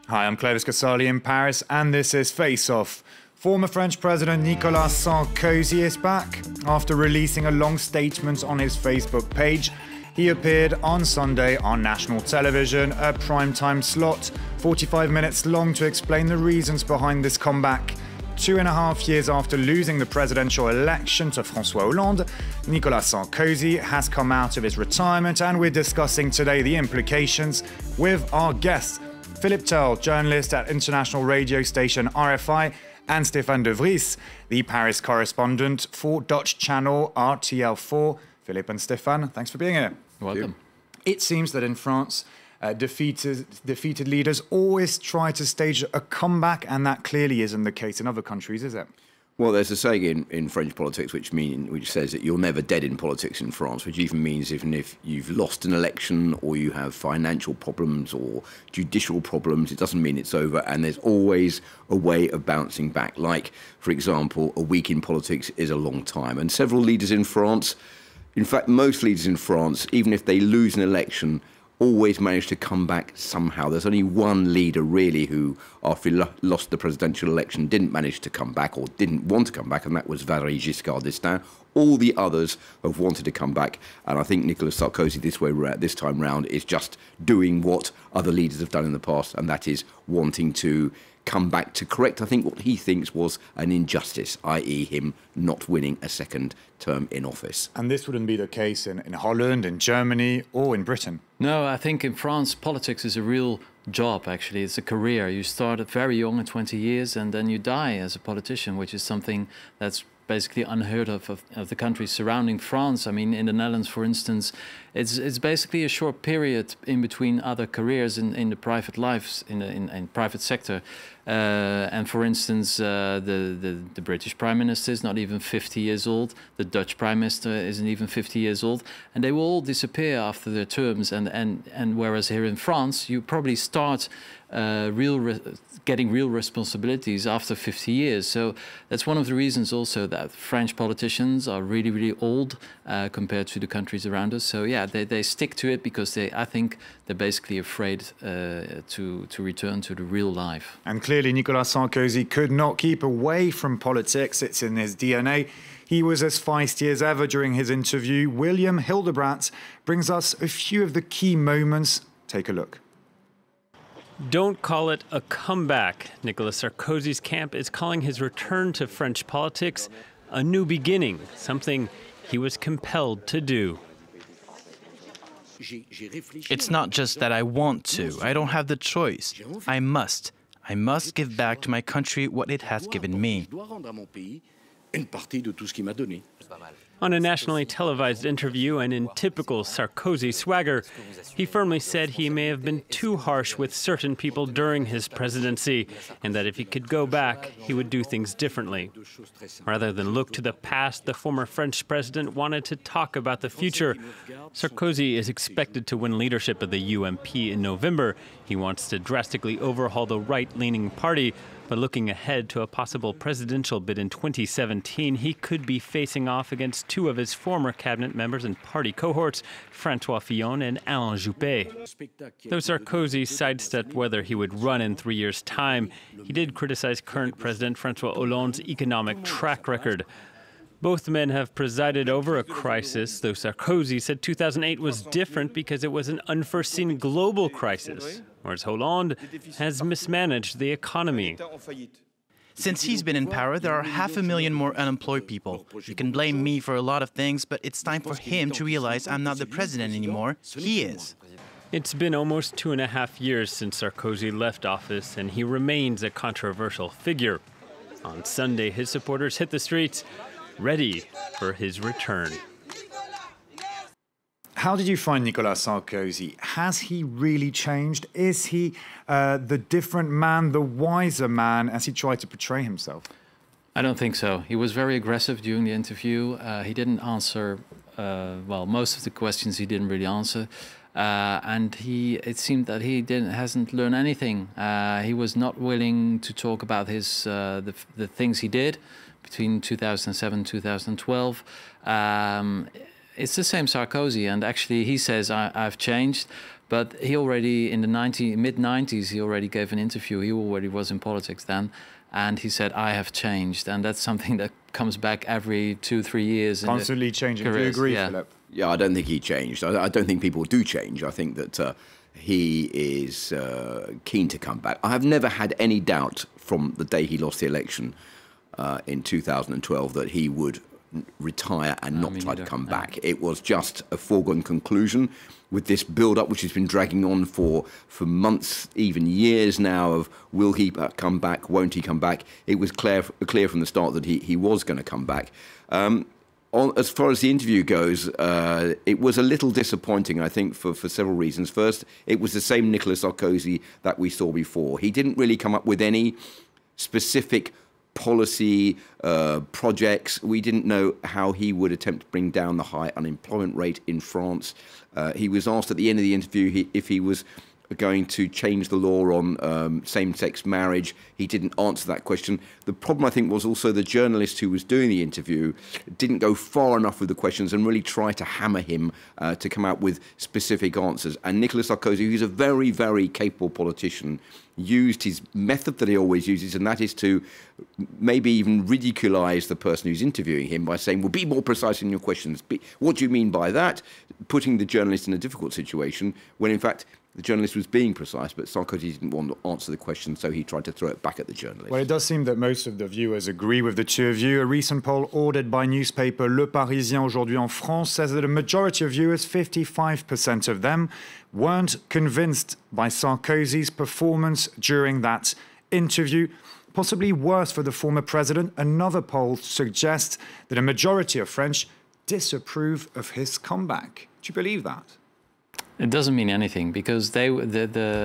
Hi, I'm Clovis Casali in Paris, and this is Face Off. Former French President Nicolas Sarkozy is back. After releasing a long statement on his Facebook page, he appeared on Sunday on national television, a primetime slot, 45 minutes long, to explain the reasons behind this comeback. 2.5 years after losing the presidential election to François Hollande, Nicolas Sarkozy has come out of his retirement, and we're discussing today the implications with our guests. Philippe Tell, journalist at international radio station RFI, and Stéphane de Vries, the Paris correspondent for Dutch channel RTL4. Philippe and Stéphane, thanks for being here. You're welcome. It seems that in France, defeated leaders always try to stage a comeback, and that clearly isn't the case in other countries, is it? Well, there's a saying in French politics which says that you're never dead in politics in France, which even means even if you've lost an election or you have financial problems or judicial problems, it doesn't mean it's over, and there's always a way of bouncing back. Like, for example, a week in politics is a long time. And several leaders in France, in fact, most leaders in France, even if they lose an election, always manage to come back somehow. There's only one leader really who, after he lost the presidential election, didn't manage to come back or didn't want to come back, and that was Valéry Giscard d'Estaing. All the others have wanted to come back, and I think Nicolas Sarkozy this time round is just doing what other leaders have done in the past, and that is wanting to come back to correct, I think, what he thinks was an injustice, i.e. him not winning a second term in office. And this wouldn't be the case in Holland, in Germany, or in Britain? No, I think in France, politics is a real job, actually. It's a career. You start very young at 20 years, and then you die as a politician, which is something that's basically unheard of the countries surrounding France. I mean, in the Netherlands, for instance, it's basically a short period in between other careers in the private lives, in private sector. And for instance, the British Prime Minister is not even 50 years old. The Dutch Prime Minister isn't even 50 years old. And they will all disappear after their terms. And whereas here in France, you probably start getting real responsibilities after 50 years. So that's one of the reasons also that French politicians are really, really old compared to the countries around us. So yeah, they stick to it because I think they're basically afraid to return to the real life. And clearly Nicolas Sarkozy could not keep away from politics. It's in his DNA. He was as feisty as ever during his interview. William Hildebrandt brings us a few of the key moments. Take a look. Don't call it a comeback. Nicolas Sarkozy's camp is calling his return to French politics a new beginning, something he was compelled to do. It's not just that I want to. I don't have the choice. I must. I must give back to my country what it has given me. On a nationally televised interview and in typical Sarkozy swagger, he firmly said he may have been too harsh with certain people during his presidency, and that if he could go back, he would do things differently. Rather than look to the past, the former French president wanted to talk about the future. Sarkozy is expected to win leadership of the UMP in November. He wants to drastically overhaul the right-leaning party. But looking ahead to a possible presidential bid in 2017, he could be facing off against two of his former cabinet members and party cohorts, François Fillon and Alain Juppé. Though Sarkozy sidestepped whether he would run in 3 years' time, he did criticize current President François Hollande's economic track record. Both men have presided over a crisis, though Sarkozy said 2008 was different because it was an unforeseen global crisis, whereas Hollande has mismanaged the economy. Since he's been in power, there are 500,000 more unemployed people. You can blame me for a lot of things, but it's time for him to realize I'm not the president anymore. He is. It's been almost 2.5 years since Sarkozy left office, and he remains a controversial figure. On Sunday, his supporters hit the streets, ready for his return. How did you find Nicolas Sarkozy? Has he really changed? Is he the different man, the wiser man, as he tried to portray himself? I don't think so. He was very aggressive during the interview. He didn't answer, well, most of the questions he didn't really answer. And it seemed that he hasn't learned anything. He was not willing to talk about the things he did between 2007 and 2012. It's the same Sarkozy, and actually he says, I've changed, But he already, in the mid-90s, he already gave an interview. He already was in politics then. And he said, I have changed. And that's something that comes back every 2-3 years. Constantly changing. Do you agree, Philip? Yeah, I don't think he changed. I don't think people do change. I think that he is keen to come back. I have never had any doubt from the day he lost the election in 2012 that he would retire and not try to come back. It was just a foregone conclusion with this build-up, which has been dragging on for months, even years now, of will he come back, won't he come back? It was clear from the start that he was going to come back. As far as the interview goes, it was a little disappointing, I think, for several reasons. First, it was the same Nicolas Sarkozy that we saw before. He didn't really come up with any specific policy projects. We didn't know how he would attempt to bring down the high unemployment rate in France. He was asked at the end of the interview if he was going to change the law on same-sex marriage. He didn't answer that question. The problem, I think, was also the journalist who was doing the interview didn't go far enough with the questions and really try to hammer him to come out with specific answers. And Nicolas Sarkozy, who's a very, very capable politician, used his method that he always uses, and that is to maybe even ridiculise the person who's interviewing him by saying, well, be more precise in your questions. What do you mean by that? Putting the journalist in a difficult situation when, in fact, the journalist was being precise, but Sarkozy didn't want to answer the question, so he tried to throw it back at the journalist. Well, it does seem that most of the viewers agree with the two of you. A recent poll ordered by newspaper Le Parisien aujourd'hui en France says that a majority of viewers, 55% of them, weren't convinced by Sarkozy's performance during that interview. Possibly worse for the former president, another poll suggests that a majority of French disapprove of his comeback. Do you believe that? It doesn't mean anything, because the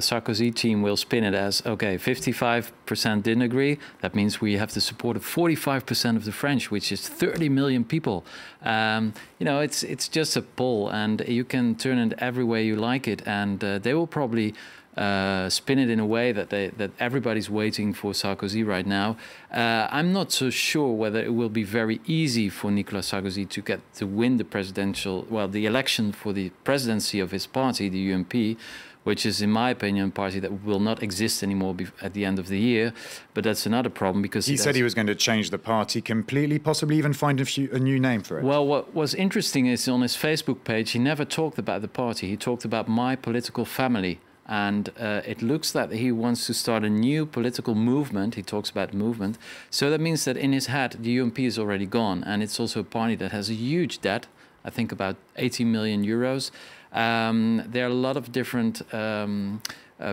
Sarkozy team will spin it as, okay, 55% didn't agree. That means we have the support of 45% of the French, which is 30 million people. You know, it's just a poll, and you can turn it every way you like it, and they will probably spin it in a way that everybody's waiting for Sarkozy right now. I'm not so sure whether it will be very easy for Nicolas Sarkozy to win the election for the presidency of his party, the UMP, which is, in my opinion, a party that will not exist anymore at the end of the year. But that's another problem, because he said he was going to change the party completely, possibly even find a new name for it. Well, what was interesting is on his Facebook page, he never talked about the party. He talked about my political family. And it looks that he wants to start a new political movement. He talks about movement. So that means that in his head, the UMP is already gone. And it's also a party that has a huge debt, I think about 80 million euros. There are a lot of different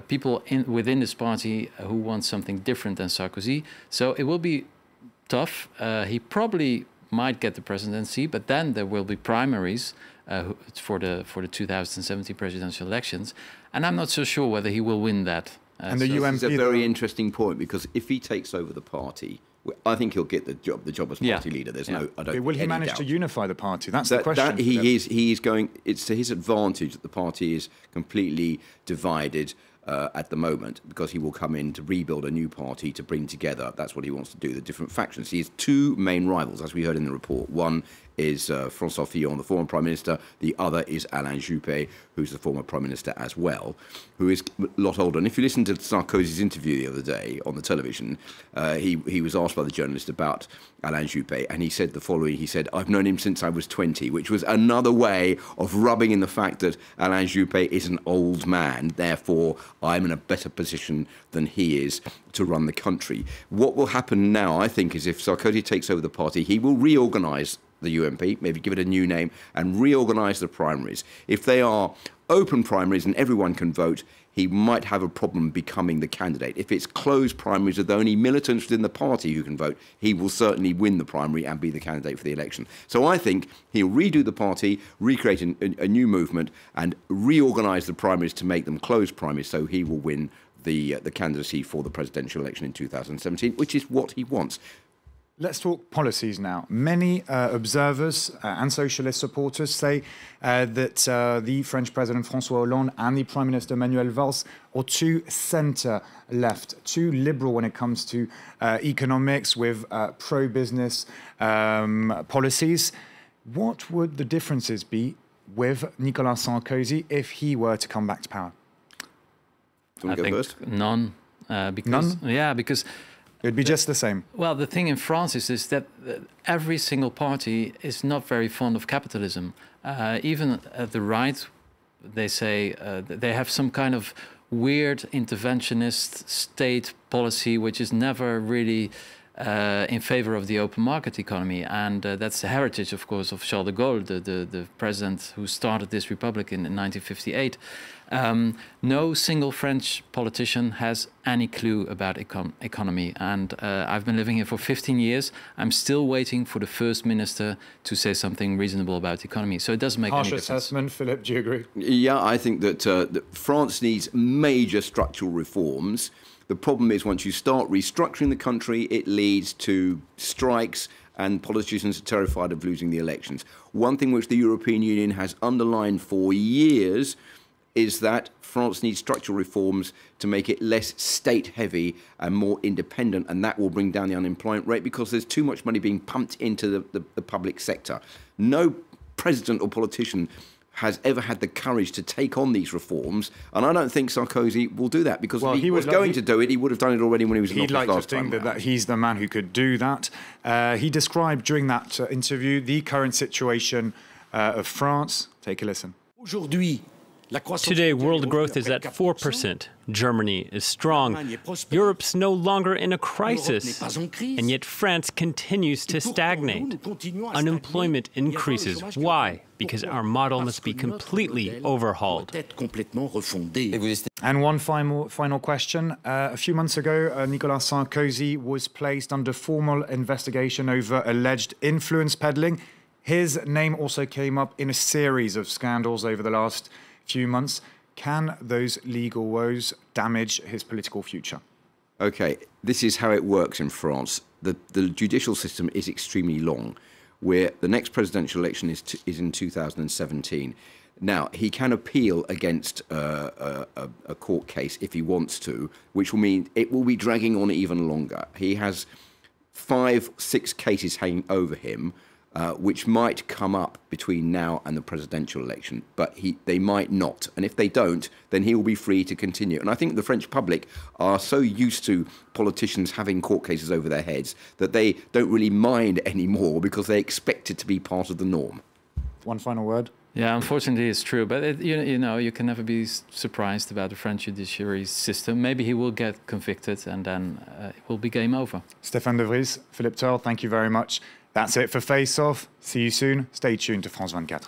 people within this party who want something different than Sarkozy. So it will be tough. He probably might get the presidency, but then there will be primaries for the 2017 presidential elections. And I'm not so sure whether he will win that. And the UMP is a very interesting point, because if he takes over the party, I think he'll get the job as party leader. There's no, I don't. Will he manage to unify the party? That's the question. He is going. It's to his advantage that the party is completely divided at the moment, because he will come in to rebuild a new party to bring together. That's what he wants to do. The different factions. He has two main rivals, as we heard in the report. One is François Fillon, the former Prime Minister. The other is Alain Juppé, who's the former Prime Minister as well, who is a lot older. And if you listen to Sarkozy's interview the other day on the television, he was asked by the journalist about Alain Juppé, and he said the following. He said, "I've known him since I was 20, which was another way of rubbing in the fact that Alain Juppé is an old man. Therefore, I'm in a better position than he is to run the country. What will happen now, I think, is if Sarkozy takes over the party, he will reorganise the UMP, maybe give it a new name, and reorganise the primaries. If they are open primaries and everyone can vote, he might have a problem becoming the candidate. If it's closed primaries with only militants within the party who can vote, he will certainly win the primary and be the candidate for the election. So I think he'll redo the party, recreate a new movement, and reorganise the primaries to make them closed primaries, so he will win the candidacy for the presidential election in 2017, which is what he wants. Let's talk policies now. Many observers and socialist supporters say that the French President François Hollande and the Prime Minister Manuel Valls are too centre-left, too liberal when it comes to economics, with pro-business policies. What would the differences be with Nicolas Sarkozy if he were to come back to power? Do you want to go first? None. Because, None? Yeah, because It would be just the same. well, the thing in France is that every single party is not very fond of capitalism. Even at the right, they say they have some kind of weird interventionist state policy, which is never really in favor of the open market economy. And that's the heritage, of course, of Charles de Gaulle, the president who started this republic in 1958. No single French politician has any clue about economy. And I've been living here for 15 years. I'm still waiting for the first minister to say something reasonable about the economy. So it doesn't make any Harsh difference. assessment. Philip, do you agree? Yeah, I think that France needs major structural reforms. The problem is once you start restructuring the country, it leads to strikes and politicians are terrified of losing the elections. One thing which the European Union has underlined for years is that France needs structural reforms to make it less state-heavy and more independent, and that will bring down the unemployment rate because there's too much money being pumped into the public sector. No president or politician has ever had the courage to take on these reforms, and I don't think Sarkozy will do that because if he was going to do it, he would have done it already when he was in office last time. He'd like to think that he's the man who could do that. He described during that interview the current situation of France. Take a listen. Today, world growth is at 4%. Germany is strong. Europe's no longer in a crisis. And yet France continues to stagnate. Unemployment increases. Why? Because our model must be completely overhauled. And one final question. A few months ago, Nicolas Sarkozy was placed under formal investigation over alleged influence peddling. His name also came up in a series of scandals over the last few months. Can those legal woes damage his political future? Okay, this is how it works in France. The judicial system is extremely long, where the next presidential election is in 2017. Now, he can appeal against a court case if he wants to, which will mean it will be dragging on even longer. He has 5-6 cases hanging over him, which might come up between now and the presidential election, but they might not. And if they don't, then he will be free to continue. And I think the French public are so used to politicians having court cases over their heads that they don't really mind anymore because they expect it to be part of the norm. One final word. Yeah, unfortunately, it's true. But you know, you can never be surprised about the French judiciary system. Maybe he will get convicted, and then it will be game over. Stéphane de Vries, Philippe Turle, thank you very much. That's it for Face Off. See you soon. Stay tuned to France 24.